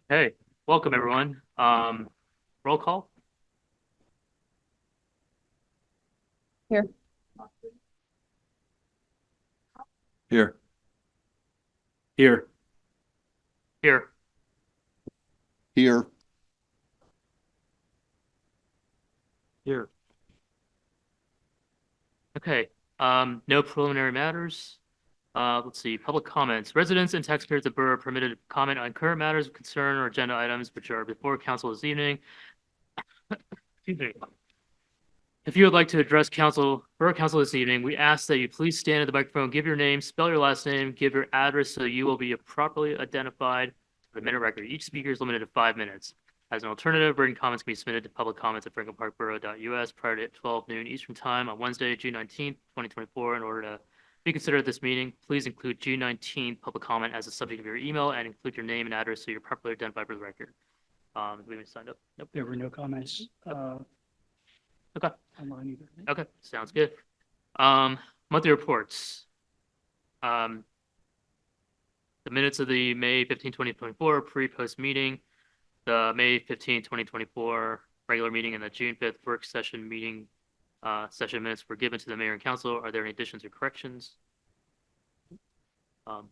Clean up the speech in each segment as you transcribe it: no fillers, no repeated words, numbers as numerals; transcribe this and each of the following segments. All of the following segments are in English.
Hey, welcome everyone. Roll call. Here. Here. Here. Here. Here. Here. Okay. No preliminary matters. Let's see. Public comments. Residents and taxpayers of Borough are permitted to comment on current matters of concern or agenda items which are before council this evening. Excuse me. If you would like to address Borough Council this evening, we ask that you please stand at the microphone, give your name, spell your last name, give your address so you will be properly identified for the minute record. Each speaker is limited to 5 minutes. As an alternative, written comments can be submitted to public comments at franklinparkborough.us prior to 12 noon Eastern Time on Wednesday, June 19th, 2024. In order to be considered at this meeting, please include June 19th public comment as the subject of your email and include your name and address so you're properly identified for the record. We haven't signed up. Nope. There were no comments. Okay. Online either. Okay, sounds good. Monthly reports. The minutes of the May 15, 2024 pre-post meeting, the May 15, 2024 regular meeting, and the June 5th work session meeting session minutes were given to the mayor and council. Are there any additions or corrections?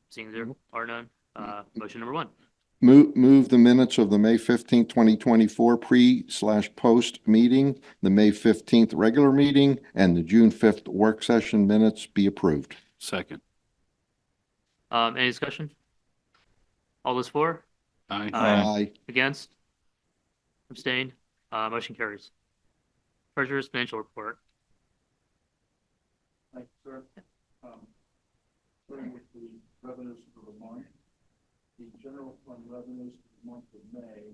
Seeing there are none. Motion number one. Move the minutes of the May 15th, 2024 pre/post meeting, the May 15th regular meeting, and the June 5th work session minutes be approved. Second. Any discussion? All those for? Aye. Aye. Against? Abstained? Motion carries. Treasurer's financial report. Thank you, sir. Starting with the revenues for the month, the general fund revenues for the month of May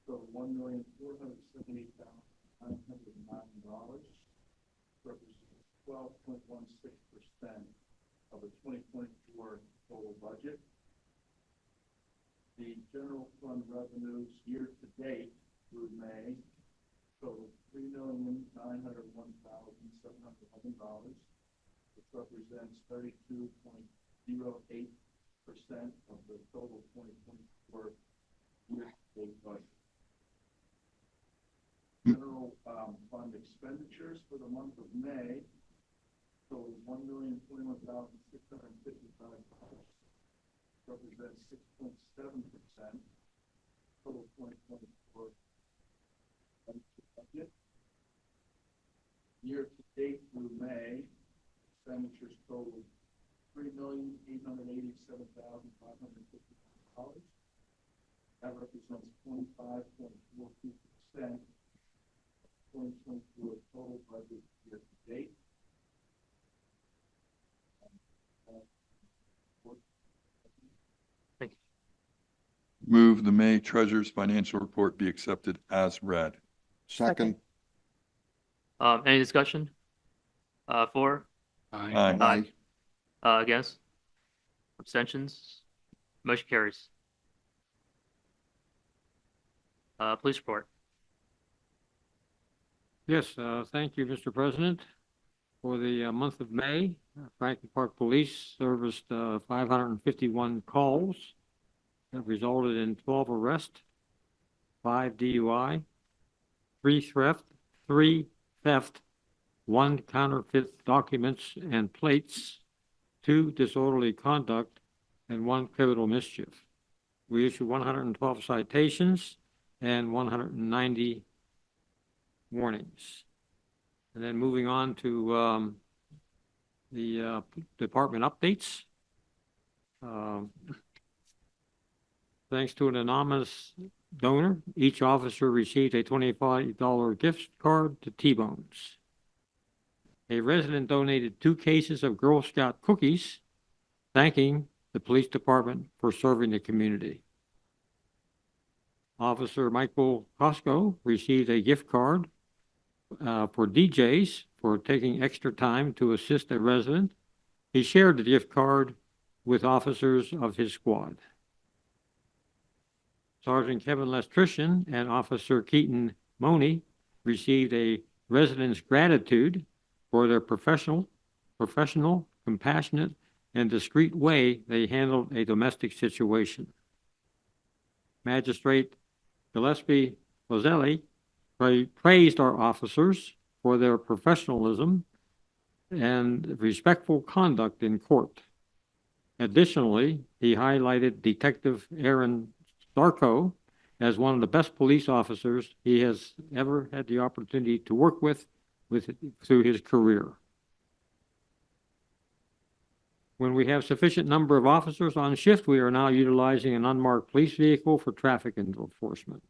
total $1,478,909, represents 12.16% of the 2024 total budget. The general fund revenues year to date through May total $3,901,711, which represents 32.08% of the total 2024 year-to-date budget. General fund expenditures for the month of May total $1,021,655, represents 6.7% total 2024 budget. Year-to-date through May, expenditures total $3,887,555. That represents 25.42% of 2024 total budget year-to-date. Thank you. Move the May Treasurer's financial report be accepted as read. Second. Any discussion? For? Aye. Against? Abstentions? Motion carries. Police report. Yes, thank you, Mr. President. For the month of May, Franklin Park Police serviced 551 calls that resulted in 12 arrests, 5 DUI, 3 theft, 1 counterfeit documents and plates, 2 disorderly conduct, and 1 criminal mischief. We issued 112 citations and 190 warnings. And then moving on to the department updates. Thanks to an anonymous donor, each officer received a $25 gift card to T-Bones. A resident donated 2 cases of Girl Scout cookies, thanking the police department for serving the community. Officer Michael Costco received a gift card for DJs for taking extra time to assist a resident. He shared the gift card with officers of his squad. Sergeant Kevin Lestrician and Officer Keaton Money received a resident's gratitude for their professional, compassionate, and discreet way they handled a domestic situation. Magistrate Gillespie Lozelle praised our officers for their professionalism and respectful conduct in court. Additionally, he highlighted Detective Aaron Starko as one of the best police officers he has ever had the opportunity to work with through his career. When we have sufficient number of officers on shift, we are now utilizing an unmarked police vehicle for traffic enforcement.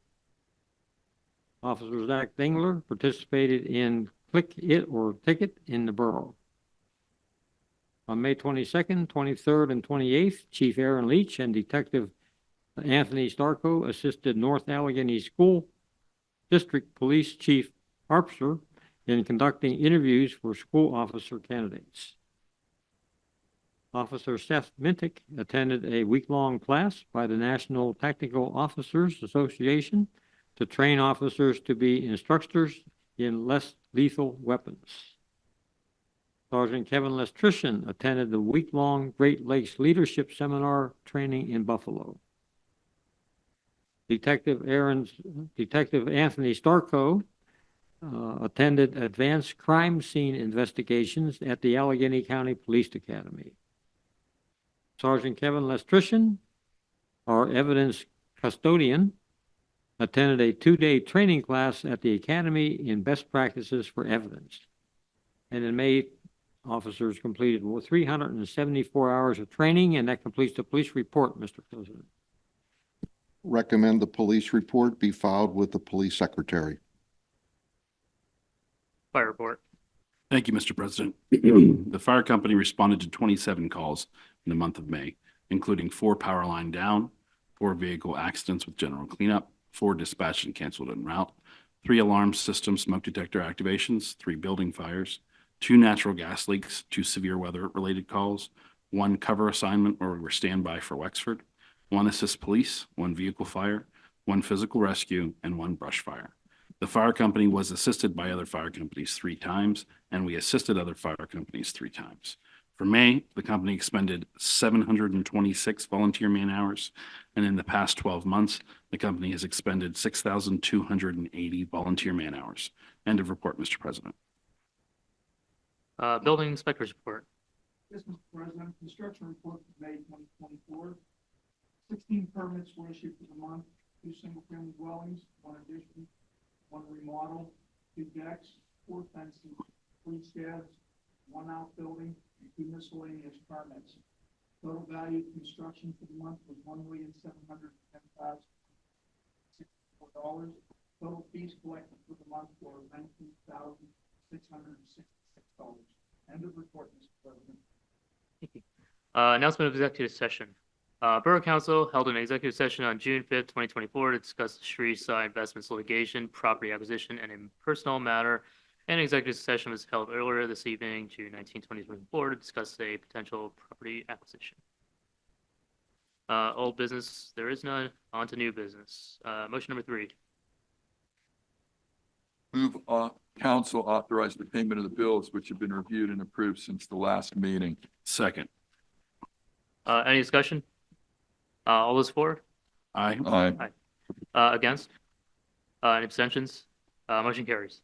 Officer Zach Dingler participated in Click It or Ticket in the Borough. On May 22nd, 23rd, and 28th, Chief Aaron Leach and Detective Anthony Starko assisted North Allegheny School District Police Chief Harpster in conducting interviews for school officer candidates. Officer Seth Mintick attended a week-long class by the National Tactical Officers Association to train officers to be instructors in less lethal weapons. Sergeant Kevin Lestrician attended the week-long Great Lakes Leadership Seminar training in Buffalo. Detective Anthony Starko attended advanced crime scene investigations at the Allegheny County Police Academy. Sergeant Kevin Lestrician, our evidence custodian, attended a 2-day training class at the Academy in Best Practices for Evidence. And in May, officers completed 374 hours of training, and that completes the police report, Mr. President. Recommend the police report be filed with the police secretary. Fire report. Thank you, Mr. President. The fire company responded to 27 calls in the month of May, including 4 power line down, 4 vehicle accidents with general cleanup, 4 dispatched and canceled en route, 3 alarm system smoke detector activations, 3 building fires, 2 natural gas leaks, 2 severe weather-related calls, 1 cover assignment where we were standby for Wexford, 1 assist police, 1 vehicle fire, 1 physical rescue, and 1 brush fire. The fire company was assisted by other fire companies 3 times, and we assisted other fire companies 3 times. For May, the company expended 726 volunteer man-hours, and in the past 12 months, the company has expended 6,280 volunteer man-hours. End of report, Mr. President. Building inspector's report. Yes, Mr. President, construction report for May 2024. 16 permits were issued for the month, 2 single-family dwellings, 1 addition, 1 remodel, 2 decks, 4 fences, 3 sheds, 1 outbuilding, and 2 miscellaneous permits. Total value of construction for the month was $1,710,064. Total fees collected for the month were $19,666. End of report, Mr. President. Thank you. Announcement of executive session. Borough Council held an executive session on June 5th, 2024 to discuss the Shreveside investments litigation, property acquisition, and a personnel matter. An executive session was held earlier this evening, June 19, 2024, to discuss a potential property acquisition. Old business, there is none. On to new business. Motion number 3. Move council authorize the payment of the bills which have been reviewed and approved since the last meeting. Second. Any discussion? All those for? Aye. Aye. Against? Any abstentions? Motion carries.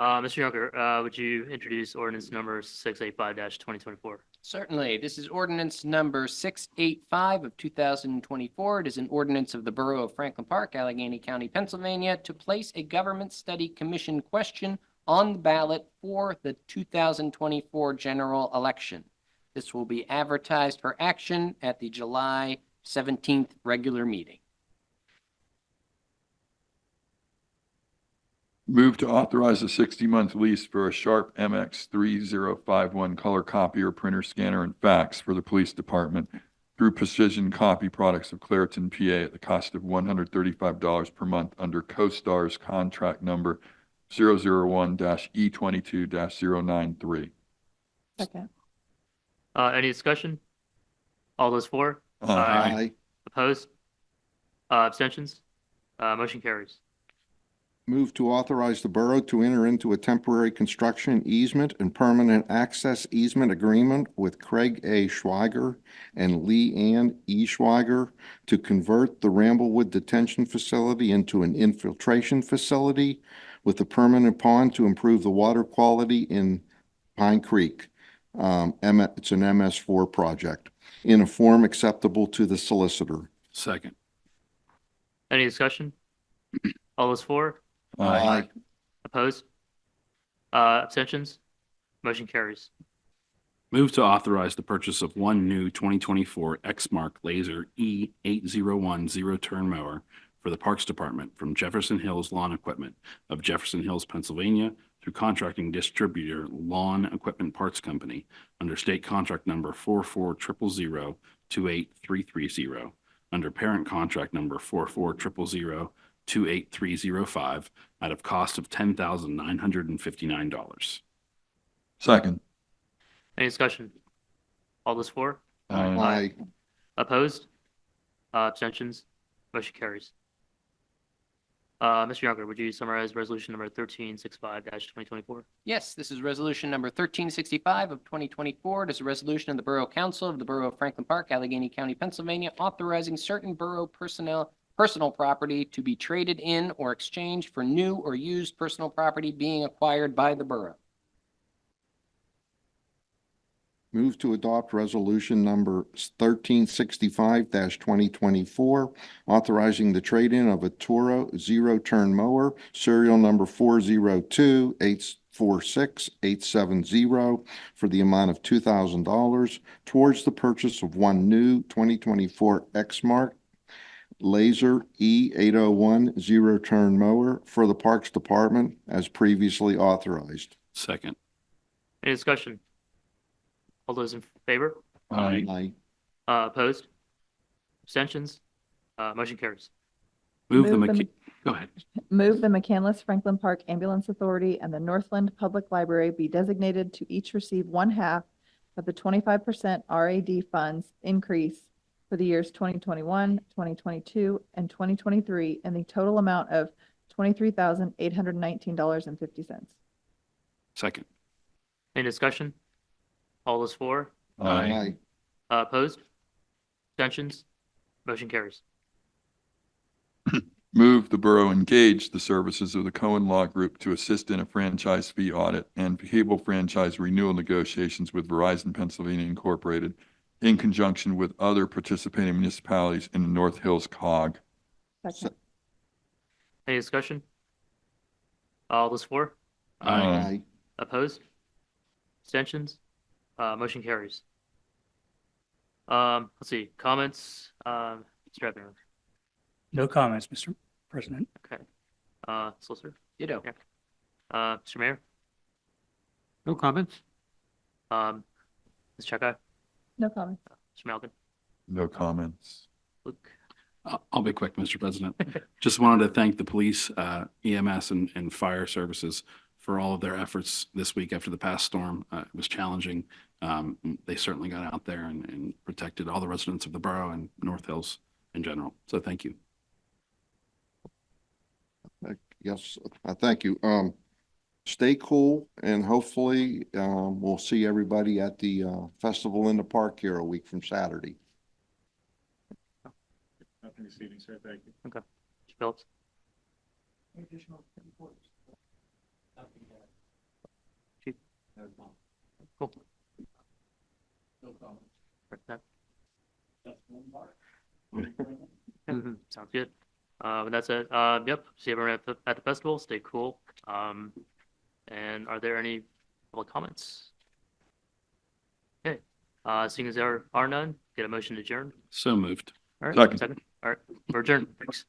Mr. Junker, would you introduce ordinance number 685-2024? Certainly. This is ordinance number 685 of 2024. It is an ordinance of the Borough of Franklin Park, Allegheny County, Pennsylvania, to place a government study commission question on the ballot for the 2024 general election. This will be advertised for action at the July 17th regular meeting. Move to authorize a 60-month lease for a Sharp MX 3051 color copier, printer, scanner, and fax for the police department through Precision Copy Products of Clareton, PA at the cost of $135 per month under CoStar's contract number 001-E22-093. Second. Any discussion? All those for? Aye. Opposed? Abstentions? Motion carries. Move to authorize the borough to enter into a temporary construction easement and permanent access easement agreement with Craig A. Schweiger and Lee Ann E. Schweiger to convert the Ramblewood Detention Facility into an infiltration facility with a permanent pond to improve the water quality in Pine Creek. It's an MS4 project in a form acceptable to the solicitor. Second. Any discussion? All those for? Aye. Opposed? Abstentions? Motion carries. Move to authorize the purchase of one new 2024 Exmark Laser E8010 zero-turn mower for the Parks Department from Jefferson Hills Lawn Equipment of Jefferson Hills, Pennsylvania, through contracting distributor Lawn Equipment Parts Company under state contract number 44000-28330, under parent contract number 44000-28305, out of cost of $10,959. Second. Any discussion? All those for? Aye. Opposed? Abstentions? Motion carries. Mr. Younger, would you summarize resolution number 1365-2024? Yes, this is resolution number 1365 of 2024. It is a resolution of the Borough Council of the Borough of Franklin Park, Allegheny County, Pennsylvania, authorizing certain borough personal property to be traded in or exchanged for new or used personal property being acquired by the borough. Move to adopt resolution number 1365-2024, authorizing the trade-in of a Toro zero-turn mower, serial number 402-846-870, for the amount of $2,000 towards the purchase of one new 2024 Exmark Laser E801 zero-turn mower for the Parks Department as previously authorized. Second. Any discussion? All those in favor? Aye. Opposed? Abstentions? Motion carries. Move the Move the- Go ahead. Move the McCandless Franklin Park Ambulance Authority and the Northland Public Library be designated to each receive one half of the 25% RAD funds increase for the years 2021, 2022, and 2023 in the total amount of $23,819.50. Second. Any discussion? All those for? Aye. Opposed? Abstentions? Motion carries. Move the borough engage the services of the Cohen Law Group to assist in a franchise fee audit and cable franchise renewal negotiations with Verizon Pennsylvania Incorporated in conjunction with other participating municipalities in the North Hills COG. Second. Any discussion? All those for? Aye. Opposed? Abstentions? Motion carries. Let's see, comments, Mr. Ebner, No comments, Mr. President. okay. Solicitor, Ditto. Mr. Mayor, No comments? Ms. Chekai, No comment. Mr. Malkin, No comments. Luke. I'll be quick, Mr. President. Just wanted to thank the police, EMS, and fire services for all of their efforts this week after the past storm. It was challenging. They certainly got out there and protected all the residents of the borough and North Hills in general. So thank you. Yes, thank you. Stay cool and hopefully we'll see everybody at the festival in the park here a week from Saturday. Nothing this evening, sir. Thank you. Mr. Phillips, Additional reports. Chief. Cool. No comment. Right, that- That's one part. Sounds good. And that's it. Yep. See everyone at the festival. Stay cool. And are there any public comments? Okay. Seeing as there are none, get a motion to adjourn. So moved. All right. Second. All right. We're adjourned. Thanks.